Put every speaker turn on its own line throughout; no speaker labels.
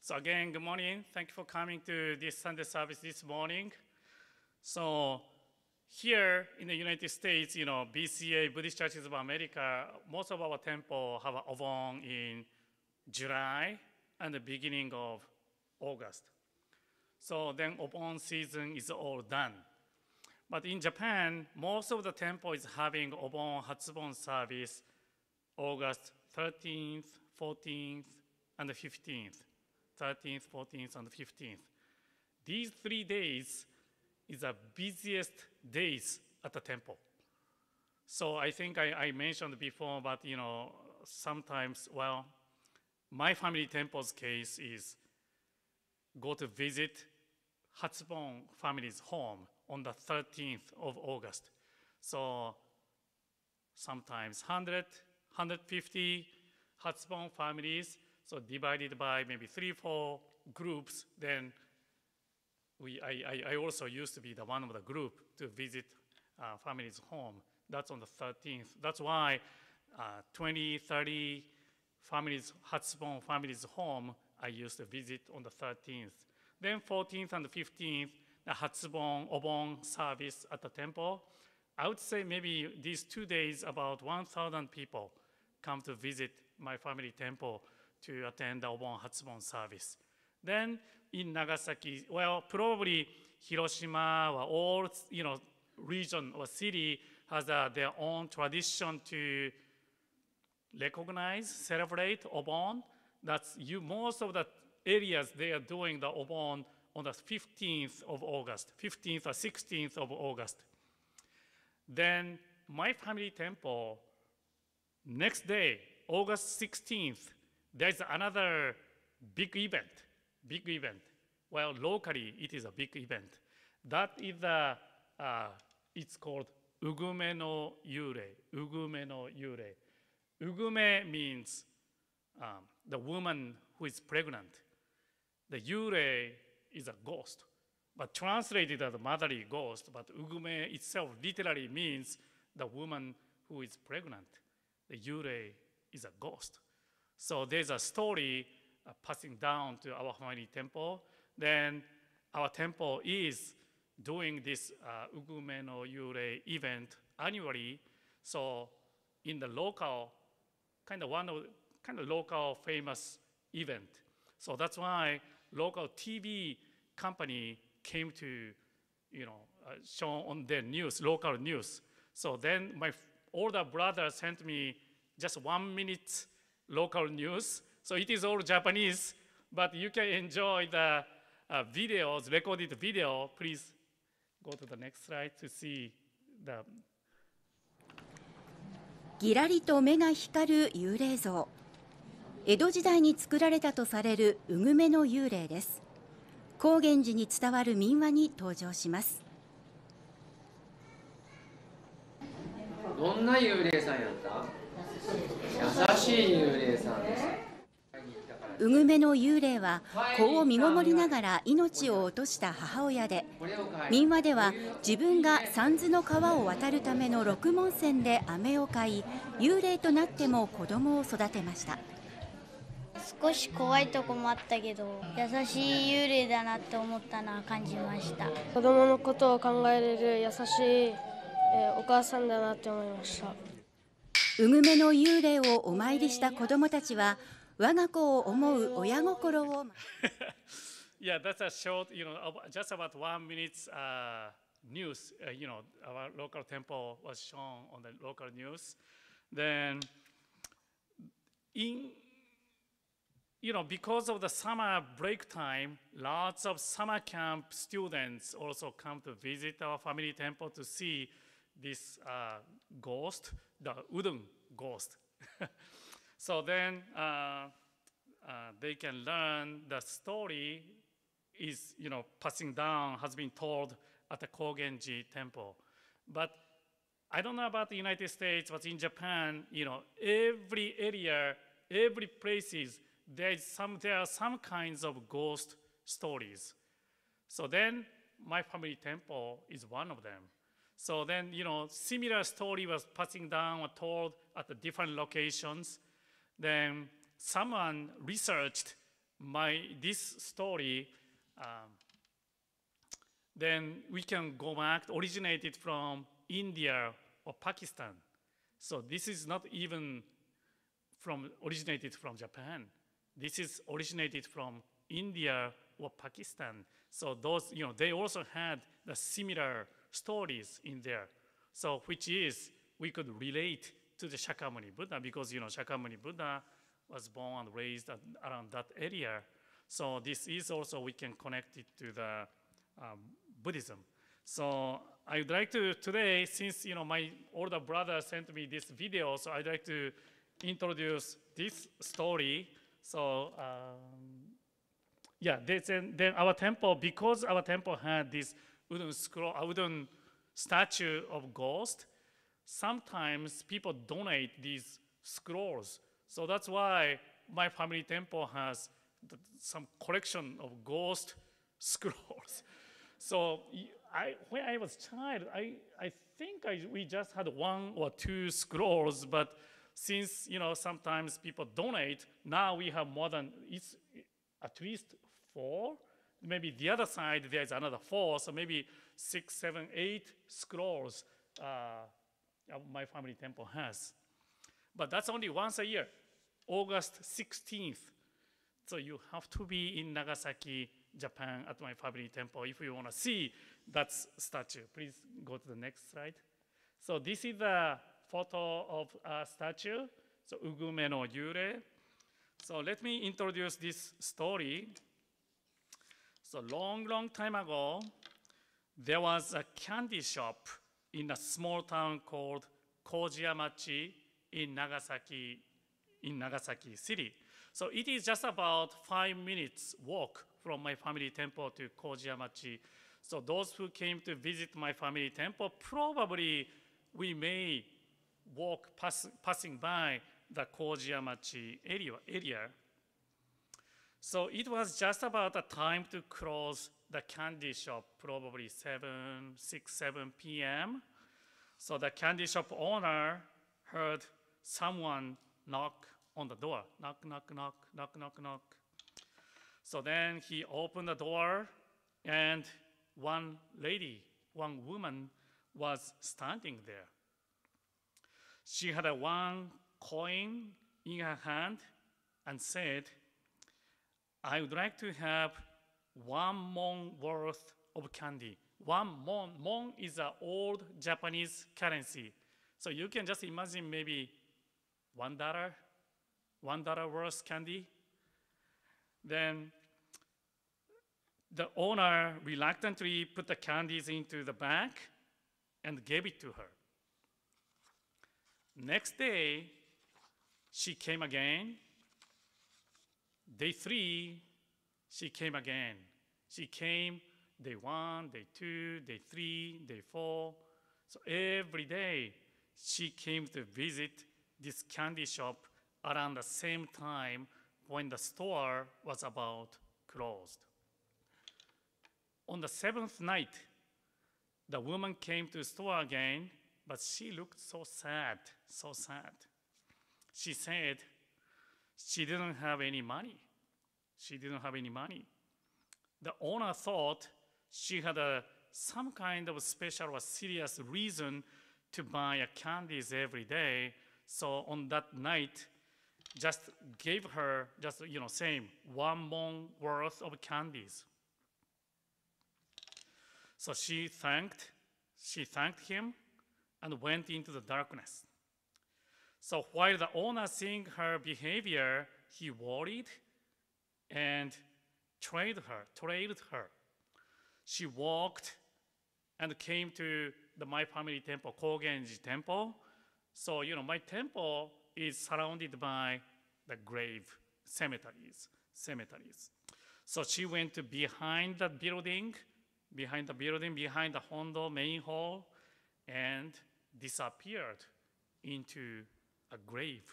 So again, good morning. Thank you for coming to this Sunday service this morning. So here in the United States, BCA, Buddhist Churches of America, most of our temple have a Obon in July and the beginning of August. So then Obon season is all done. But in Japan, most of the temple is having Obon Hatsubon service August 13th, 14th, and the 15th. 13th, 14th, and 15th. These 3 days is the busiest days at the temple. So I think I mentioned before, but sometimes, well, my family temple's case is go to visit Hatsubon family's home on the 13th of August. So sometimes 100, 150 Hatsubon families, so divided by maybe 3-4 groups, then I also used to be the one of the group to visit family's home. That's on the 13th. That's why 20, 30 families, Hatsubon family's home, I used to visit on the 13th. Then 14th and 15th, the Hatsubon Obon service at the temple. I would say maybe these 2 days, about 1,000 people come to visit my family temple to attend the Obon Hatsubon service. Then in Nagasaki, well, probably Hiroshima or all region or city has their own tradition to recognize, celebrate Obon. That's most of the areas they are doing the Obon on the 15th of August, 15th or 16th of August. Then my family temple, next day, August 16th, there's another big event. Well, locally, it is a big event. That is it's called Ugume no Yurei. Ugume no Yurei. Ugume means the woman who is pregnant. The Yurei is a ghost, but translated as a motherly ghost. But Ugume itself literally means the woman who is pregnant. The Yurei is a ghost. So there's a story passing down to our family temple. Then our temple is doing this Ugume no Yurei event annually. So in the local, kind of local famous event. So that's why local TV company came to, show on their news, local news. So then my older brother sent me just 1 minute local news. So it is all Japanese, but you can enjoy the videos, recorded video. Please go to the next slide to see the.
ぎらりと目が光る幽霊像。江戸時代に作られたとされるうぐめの幽霊です。高原寺に伝わる民話に登場します。
どんな幽霊さんやった？優しい幽霊さんです。
うぐめの幽霊は子を身ごもりながら命を落とした母親で、民話では自分が三途の川を渡るための六文銭で飴を買い、幽霊となっても子供を育てました。
少し怖いとこもあったけど、優しい幽霊だなって思ったのは感じました。
子供のことを考えれる優しい、お母さんだなって思いました。
うぐめの幽霊をお参りした子供たちは、我が子を思う親心を。
Yeah, that's a short, just about 1 minute news. Our local temple was shown on the local news. Then, because of the summer break time, lots of summer camp students also come to visit our family temple to see this ghost, the udon ghost. So then they can learn the story is, passing down, has been told at the Kogenji temple. But I don't know about the United States, but in Japan, every area, every places, there are some kinds of ghost stories. So then my family temple is one of them. So then, similar story was passing down or told at the different locations. Then someone researched this story, then we can go back, originated from India or Pakistan. So this is not even originated from Japan. This is originated from India or Pakistan. So those, they also had the similar stories in there. So which is, we could relate to the Shakyamuni Buddha because, Shakyamuni Buddha was born and raised around that area. So this is also, we can connect it to the Buddhism. So I would like to today, since my older brother sent me this video, so I'd like to introduce this story. So then our temple, because our temple had this wooden statue of ghost, sometimes people donate these scrolls. So that's why my family temple has some collection of ghost scrolls. So when I was a child, I think we just had 1 or 2 scrolls, but since sometimes people donate, now we have more than, it's at least 4. Maybe the other side there's another 4, so maybe 6, 7, 8 scrolls my family temple has. But that's only once a year, August 16th. So you have to be in Nagasaki, Japan at my family temple if you want to see that statue. Please go to the next slide. So this is the photo of a statue, so Ugume no Yure. So let me introduce this story. So long time ago, there was a candy shop in a small town called Kojiyamachi in Nagasaki city. So it is just about 5 minutes walk from my family temple to Kojiyamachi. So those who came to visit my family temple, probably we may walk passing by the Kojiyamachi area. So it was just about the time to close the candy shop, probably 6, 7 p.m. So the candy shop owner heard someone knock on the door. Knock, knock, knock, knock, knock, knock. So then he opened the door, and one woman was standing there. She had a 1 coin in her hand and said, "I would like to have 1 mon worth of candy." 1 mon. Mon is an old Japanese currency. So you can just imagine maybe $1 worth candy. Then the owner reluctantly put the candies into the bag and gave it to her. Next day, she came again. Day 3, she came again. She came day 1, day 2, day 3, day 4. So every day, she came to visit this candy shop around the same time when the store was about closed. On the 7th night, the woman came to the store again, but she looked so sad, so sad. She said she didn't have any money. She didn't have any money. The owner thought she had some kind of special or serious reason to buy candies every day. So on that night, just gave her same 1 mon worth of candies. So she thanked him and went into the darkness. So while the owner seeing her behavior, he worried and trailed her. She walked and came to my family temple, Kogenji temple. So, my temple is surrounded by the grave cemeteries. So she went to behind the building, behind the Hondo main hall, and disappeared into a grave.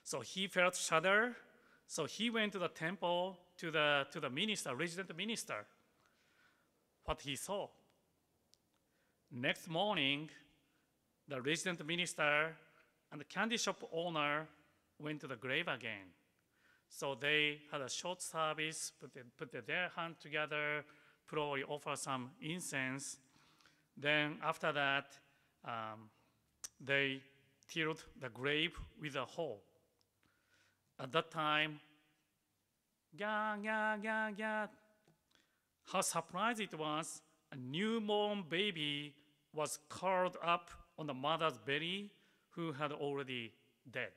So he felt shudder. So he went to the temple to the minister, resident minister. What he saw. Next morning, the resident minister and the candy shop owner went to the grave again. So they had a short service, put their hand together, probably offer some incense. Then after that, they tilled the grave with a hoe. At that time, gah, gah, gah, gah. How surprised it was, a newborn baby was curled up on the mother's belly who had already dead.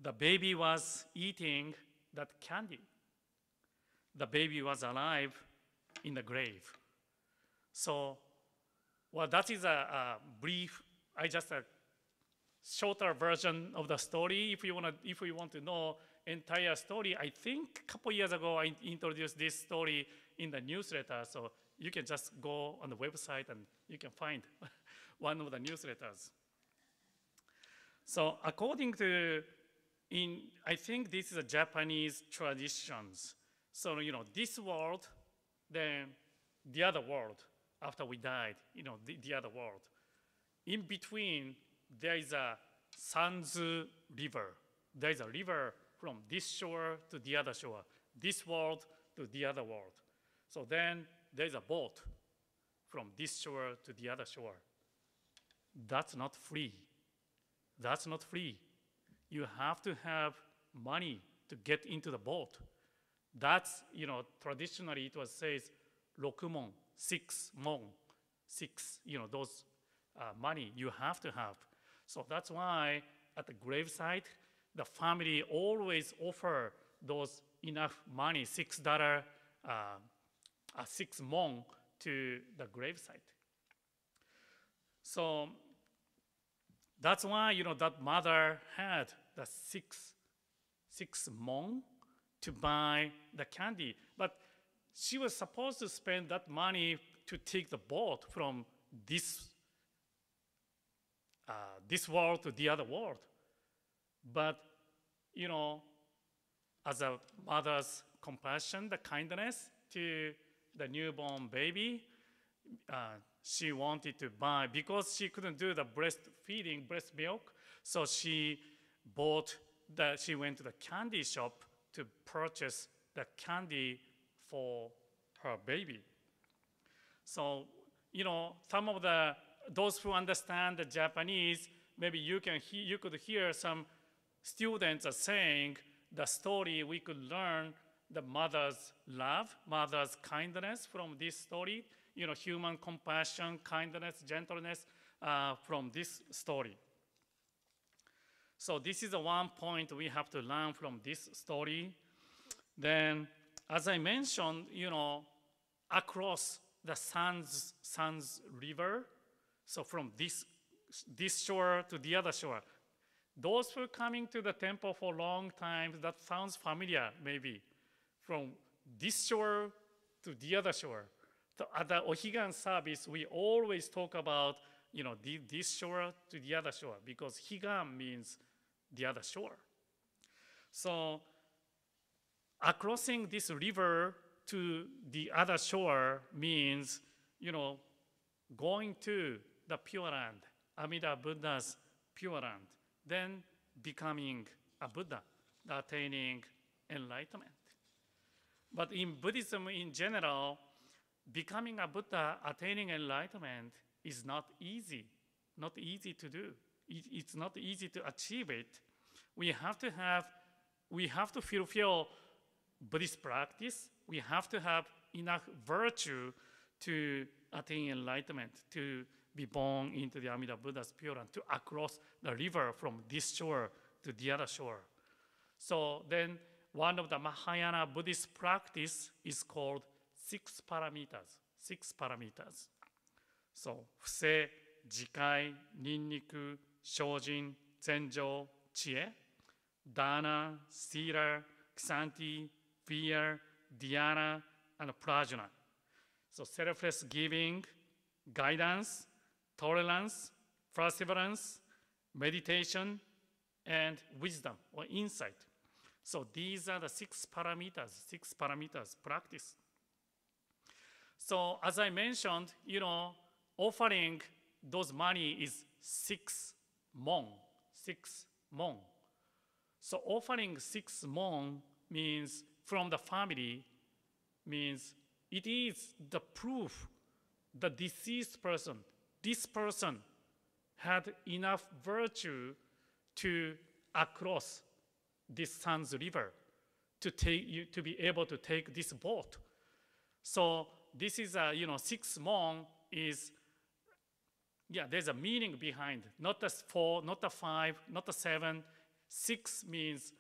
The baby was eating that candy. The baby was alive in the grave. So, well, that is a brief, a shorter version of the story. If you want to know entire story, I think a couple years ago I introduced this story in the newsletter. So you can just go on the website and you can find one of the newsletters. So according to, I think this is a Japanese traditions. So, this world, then the other world, after we died, the other world. In between, there is a Sanzu River. There is a river from this shore to the other shore, this world to the other world. So then there is a boat from this shore to the other shore. That's not free. That's not free. You have to have money to get into the boat. That's, traditionally it was says, 6 mon, 6 mon, 6, those money you have to have. So that's why at the gravesite, the family always offer those enough money, $6, 6 mon to the gravesite. So that's why, that mother had the six mon to buy the candy. But she was supposed to spend that money to take the boat from this world to the other world. But, as a mother's compassion, the kindness to the newborn baby, she wanted to buy, because she couldn't do the breastfeeding, breast milk, so she went to the candy shop to purchase the candy for her baby. So, some of those who understand the Japanese, maybe you could hear some students are saying the story we could learn the mother's love, mother's kindness from this story, human compassion, kindness, gentleness from this story. So this is the one point we have to learn from this story. Then, as I mentioned, across the Sans River, so from this shore to the other shore, those who are coming to the temple for a long time, that sounds familiar, maybe, from this shore to the other shore. So at the Ohigan service, we always talk about, this shore to the other shore, because Higan means the other shore. So crossing this river to the other shore means, going to the Pure Land, Amida Buddha's Pure Land, then becoming a Buddha, attaining enlightenment. But in Buddhism in general, becoming a Buddha, attaining enlightenment is not easy to do. It's not easy to achieve it. We have to fulfill Buddhist practice. We have to have enough virtue to attain enlightenment, to be born into the Amida Buddha's Pure Land, to cross the river from this shore to the other shore. So then one of the Mahayana Buddhist practice is called 6 parameters. 6 parameters. So, 不正、自戒、忍辱、精進、禅定、知恵、Dharma, Sila, Ksanti, Fear, Dhyana, and Prajna. So selfless giving, guidance, tolerance, perseverance, meditation, and wisdom or insight. So these are the 6 parameters practice. So as I mentioned, offering those money is 6 mon. So offering 6 mon means from the family means it is the proof the deceased person, this person had enough virtue to cross this San's river to be able to take this boat. So this is a 6 mon is there's a meaning behind. Not the 4, not the 5, not the 7. 6 means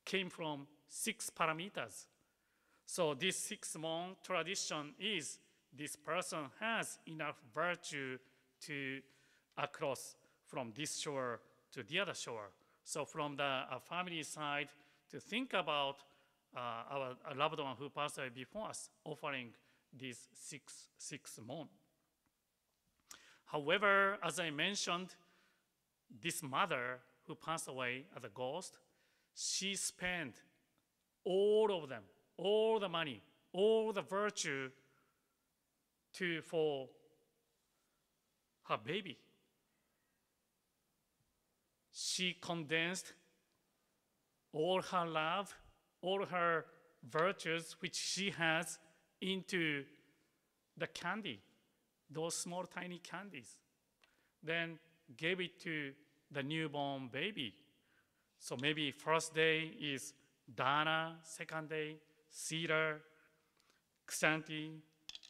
came from 6 parameters. So this 6 mon tradition is this person has enough virtue to cross from this shore to the other shore. So from the family side, to think about our loved one who passed away before us, offering these 6 mon. However, as I mentioned, this mother who passed away as a ghost, she spent all of them, all the money, all the virtue for her baby. She condensed all her love, all her virtues which she has into the candy, those small tiny candies. Then gave it to the newborn baby. So maybe first day is Dana, second day Cedar, Xanthi,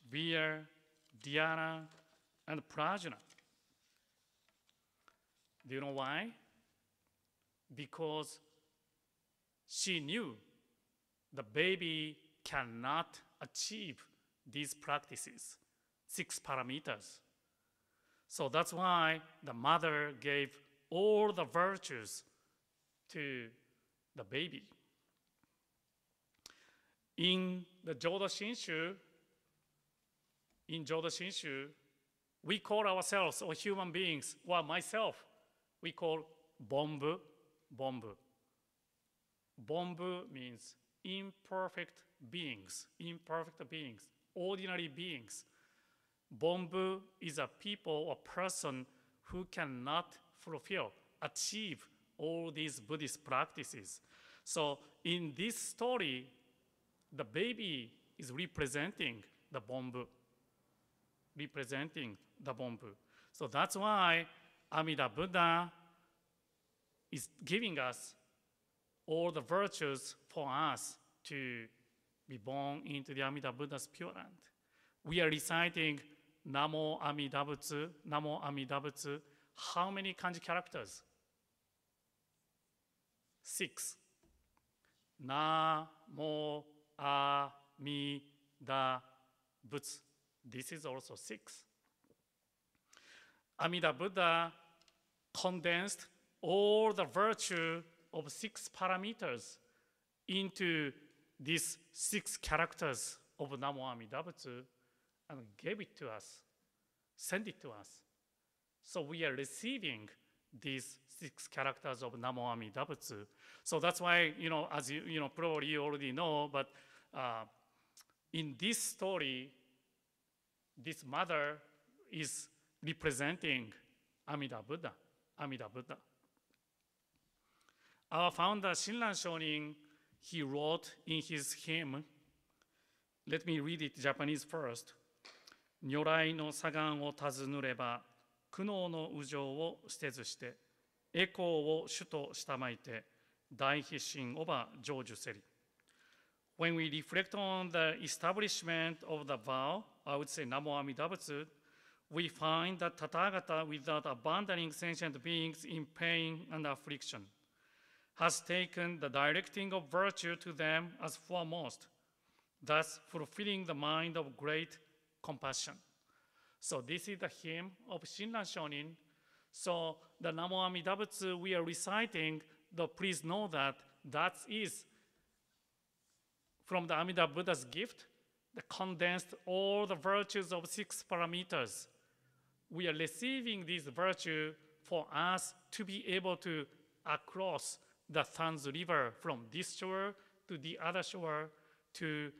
Veer, Diana, and Prajna. Do you know why? Because she knew the baby cannot achieve these practices, 6 parameters. So that's why the mother gave all the virtues to the baby. In the Jodo Shinshu, we call ourselves, or human beings, or myself, we call Bonbu. Bonbu means imperfect beings, ordinary beings. Bonbu is a people or person who cannot achieve all these Buddhist practices. So in this story, the baby is representing the Bonbu. So that's why Amida Buddha is giving us all the virtues for us to be born into the Amida Buddha's Pure Land. We are reciting Namo Amida Butsu, Namo Amida Butsu. How many kanji characters? 6. Namo Amida Butsu. This is also 6. Amida Buddha condensed all the virtue of 6 parameters into these 6 characters of Namo Amida Butsu and gave it to us, sent it to us. So we are receiving these 6 characters of Namo Amida Butsu. So that's why, as you probably you already know, but in this story, this mother is representing Amida Buddha. Our founder, Shinran Shonin, he wrote in his hymn, let me read it Japanese first. 如来の左岸を尋ぬれば、苦悩の無常を捨てずして、栄光を主としたまいて、大必心をば成就せり。When we reflect on the establishment of the vow, I would say Namo Amida Butsu, we find that Tathagata, without abandoning sentient beings in pain and affliction, has taken the directing of virtue to them as foremost, thus fulfilling the mind of great compassion. So this is the hymn of Shinran Shonin. So the Namo Amida Butsu we are reciting, though please know that that is from the Amida Buddha's gift, the condensed all the virtues of 6 parameters. We are receiving this virtue for us to be able to cross the Than's River from this shore to the other shore to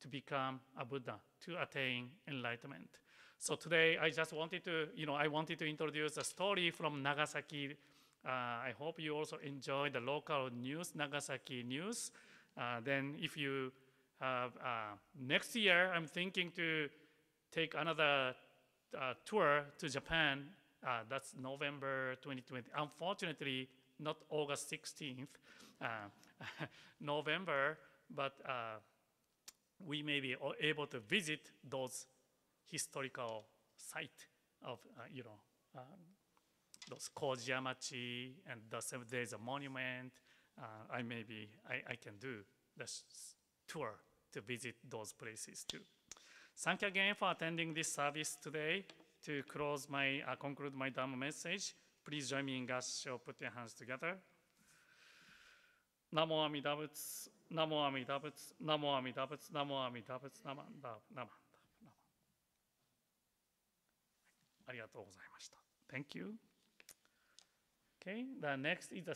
become a Buddha, to attain enlightenment. So today I just wanted to, I wanted to introduce a story from Nagasaki I hope you also enjoy the local news, Nagasaki news. Then if you have, next year, I'm thinking to take another tour to Japan. That's November 2020. Unfortunately, not August 16th, November, but we may be able to visit those historical sites of, those Kojiyamachi and there's a monument. I can do this tour to visit those places too. Thank you again for attending this service today. To conclude my Dharma message, please join me in Gassho. Put your hands together. Namo Amida Butsu, Namo Amida Butsu, Namo Amida Butsu, Namo Amida Butsu, Namo Amida Butsu. ありがとうございました。Thank you. Okay, the next is the